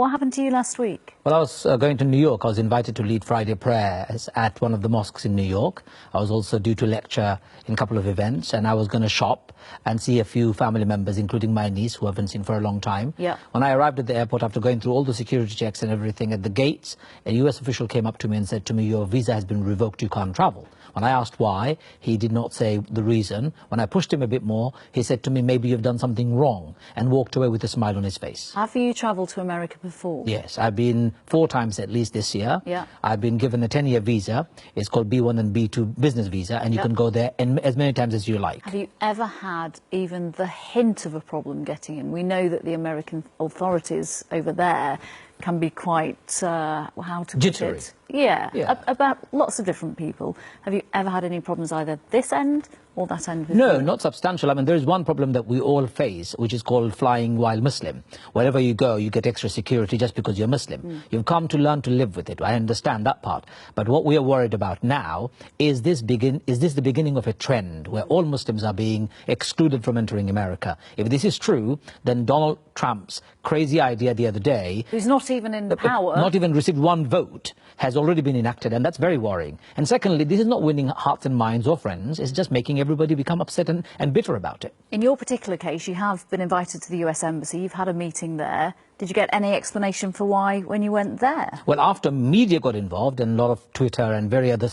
What happened to you last week? Well, I was going to New York. I was invited to lead Friday prayers at one of the mosques in New York. I was also due to lecture in a couple of events, and I was going to shop and see a few family members, including my niece, who I haven't seen for a long time. Yeah. When I arrived at the airport, after going through all the security checks and everything at the gates, a US official came up to me and said to me, "Your visa has been revoked, you can't travel." When I asked why, he did not say the reason. When I pushed him a bit more, he said to me, "Maybe you've done something wrong," and walked away with a smile on his face. Have you travelled to America before? Yes, I've been 4 times at least this year. Yeah. I've been given a 10-year visa. It's called B1 and B2 business visa, and you can go there as many times as you like. Have you ever had even the hint of a problem getting in? We know that the American authorities over there can be quite, how to jittery. put it? Yeah, about lots of different people. Have you ever had any problems either this end or that end? No, not substantial. I mean, there is one problem that we all face, which is called flying while Muslim. Wherever you go, you get extra security just because you're Muslim. You've come to learn to live with it. I understand that part. But what we are worried about now is this the beginning of a trend where all Muslims are being excluded from entering America? If this is true, then Donald Trump's crazy idea the other day, who's not even in power, not even received 1 vote, has already been enacted, and that's very worrying. And secondly, this is not winning hearts and minds or friends. It's just making everybody become upset and bitter about it. In your particular case, you have been invited to the US Embassy. You've had a meeting there. Did you get any explanation for why when you went there? Well, after media got involved and a lot of Twitter and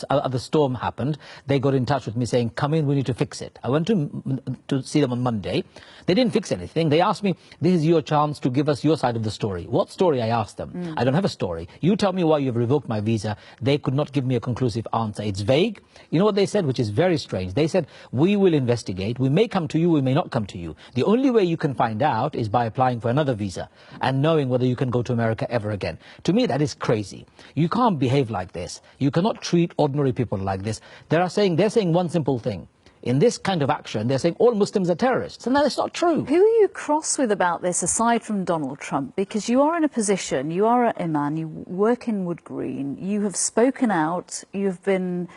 other storm happened, they got in touch with me saying, "Come in, we need to fix it." I went to see them on Monday. They didn't fix anything. They asked me, "This is your chance to give us your side of the story." What story? I asked them. I don't have a story. You tell me why you've revoked my visa. They could not give me a conclusive answer. It's vague. You know what they said, which is very strange? They said, "We will investigate. We may come to you, we may not come to you. The only way you can find out is by applying for another visa and knowing whether you can go to America ever again." To me, that is crazy. You can't behave like this. You cannot treat ordinary people like this. They're saying one simple thing. In this kind of action, they're saying all Muslims are terrorists, and that is not true. Who are you cross with about this, aside from Donald Trump? Because you are in a position, you are at Iman, you work in Wood Green, you have spoken out, you've been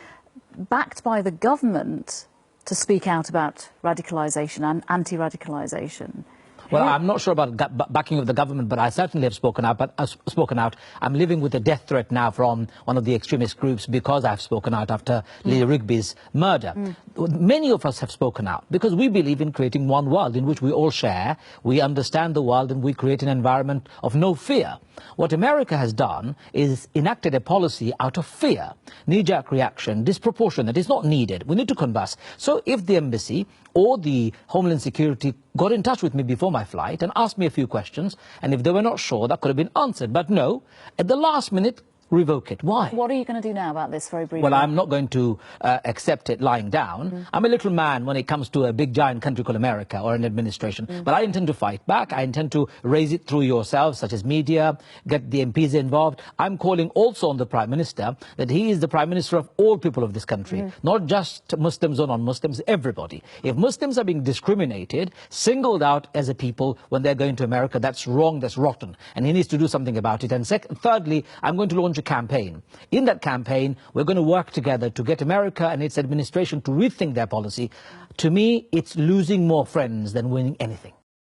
backed by the government to speak out about radicalisation and anti-radicalisation. Well, I'm not sure about backing of the government, but I certainly have spoken out. I'm living with a death threat now from one of the extremist groups because I've spoken out after Lee Rigby's murder. Many of us have spoken out because we believe in creating one world in which we all share, we understand the world, and we create an environment of no fear. What America has done is enacted a policy out of fear, knee-jerk reaction, disproportionate. It's not needed. We need to converse. So if the embassy or the Homeland Security got in touch with me before my flight and asked me a few questions, and if they were not sure, that could have been answered. But no, at the last minute, revoke it. Why? What are you going to do now about this, very briefly? Well, I'm not going to accept it lying down. I'm a little man when it comes to a big giant country called America or an administration. But I intend to fight back. I intend to raise it through yourselves, such as media, get the MPs involved. I'm calling also on the Prime Minister that he is the Prime Minister of all people of this country, not just Muslims or non-Muslims, everybody. If Muslims are being discriminated, singled out as a people when they're going to America, that's wrong, that's rotten. And he needs to do something about it. And thirdly, I'm going to launch a campaign. In that campaign, we're going to work together to get America and its administration to rethink their policy. To me, it's losing more friends than winning anything.